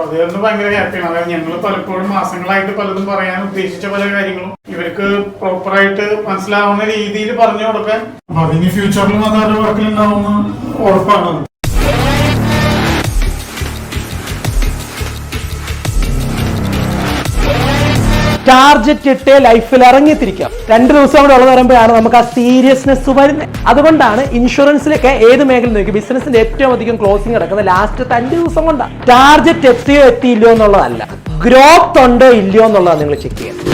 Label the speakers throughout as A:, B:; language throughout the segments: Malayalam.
A: അപ്പൊ അതുകൊണ്ട് ഭയങ്കര ഹാപ്പിയാണ്. അതായത് ഞങ്ങൾ പലപ്പോഴും മാസങ്ങളായിട്ട് പലതും പറയാൻ ഉദ്ദേശിച്ച പല കാര്യങ്ങളും ഇവർക്ക് പ്രോപ്പറായിട്ട് മനസ്സിലാവുന്ന രീതിയിൽ പറഞ്ഞു കൊടുക്കാൻ, അപ്പൊ അതിന് ഫ്യൂച്ചറിലും അതാരുടെ വർക്കിലുണ്ടാവുന്ന ഉറപ്പാണ്.
B: ടാർജറ്റ് ഇട്ട് ലൈഫിൽ ഇറങ്ങിത്തിരിക്കാം. 2 ദിവസം കൂടെ ഉള്ളത് വരുമ്പോഴാണ് നമുക്ക് ആ സീരിയസ്നെസ് വരുന്നത്. അതുകൊണ്ടാണ് ഇൻഷുറൻസിലൊക്കെ ഏത് മേഖല നോക്കി ബിസിനസിന്റെ ഏറ്റവും അധികം ക്ലോസിംഗ് നടക്കുന്നത് ലാസ്റ്റത്തെ 5 ദിവസം കൊണ്ടാണ്. ടാർജറ്റ് എത്തിയോ എത്തിയില്ലോ എന്നുള്ളതല്ല, ഗ്രോത്ത് ഉണ്ടോ ഇല്ലയോ എന്നുള്ളതാണ് നിങ്ങൾ ചെക്ക് ചെയ്യുന്നത്.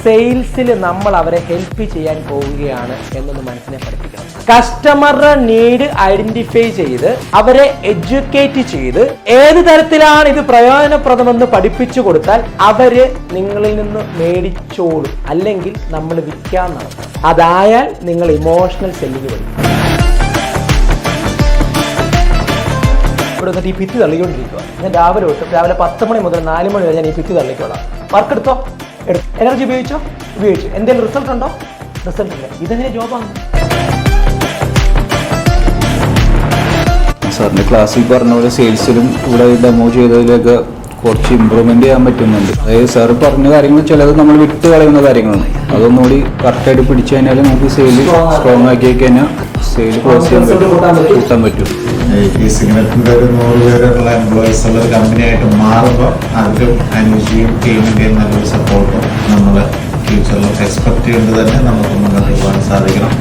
B: സെയിൽസിൽ നമ്മൾ അവരെ ഹെൽപ്പ് ചെയ്യാൻ പോവുകയാണ് എന്നൊന്ന് മനസ്സിനെ പഠിപ്പിക്കണം. കസ്റ്റമറുടെ നീഡ് ഐഡന്റിഫൈ ചെയ്ത് അവരെ എഡ്യൂക്കേറ്റ് ചെയ്ത് ഏത് തരത്തിലാണ് ഇത് പ്രയോജനപ്രദമെന്ന് പഠിപ്പിച്ചു കൊടുത്താൽ അവര് നിങ്ങളിൽ നിന്ന് മേടിച്ചോളും. അല്ലെങ്കിൽ നമ്മൾ വിൽക്കാൻ നടത്തും. അതായാൽ നിങ്ങൾ ഇമോഷണൽ സെല്ലിങ് പഠിക്കും. ഇവിടെ വന്നിട്ട് ഈ ഭിത്തി തള്ളിക്കൊണ്ടിരിക്കുക. ഞാൻ രാവിലെ 10 മണി മുതൽ 4 മണി വരെ ഞാൻ ഈ ഭിത്തി തള്ളിക്കോളാം. വർക്ക് എടുത്തോ, എനർജി ഉപയോഗിച്ചു. എന്തെങ്കിലും റിസൾട്ട് ഉണ്ടോ? റിസൾട്ട് ഇല്ല. ഇതെങ്ങനെ ജോബാണ്?
C: സാറിന്റെ ക്ലാസ്സിൽ പറഞ്ഞ പോലെ സെയിൽസിലും ഇവിടെ ഡെമോ ചെയ്തതിലൊക്കെ കുറച്ച് ഇമ്പ്രൂവ്മെന്റ് ചെയ്യാൻ പറ്റുന്നുണ്ട്. അതായത് സാർ പറഞ്ഞ കാര്യങ്ങൾ ചിലത് നമ്മൾ വിട്ട് കളയുന്ന കാര്യങ്ങളാണ്. അതൊന്നുകൂടി കറക്റ്റായിട്ട് പിടിച്ചു കഴിഞ്ഞാൽ നമുക്ക് സെയിൽ സ്ട്രോങ് ആക്കി കഴിഞ്ഞാൽ സെയിൽ ക്ലോസ് ചെയ്യാൻ പറ്റും, കൂട്ടാൻ പറ്റും.
D: ഈ സിഗ്നറ്റിന്റെ ഒരു 100 പേരുള്ള എംപ്ലോയീസ് ഉള്ള ഒരു കമ്പനിയായിട്ട് മാറുമ്പോൾ അതിലും അനുജയും ടീമിന്റെയും നല്ലൊരു സപ്പോർട്ടും നമ്മൾ ഫ്യൂച്ചറിൽ എക്സ്പെക്ട് ചെയ്യേണ്ടത് തന്നെ നമുക്ക് മുന്നോട്ട് പോകാൻ സാധിക്കണം.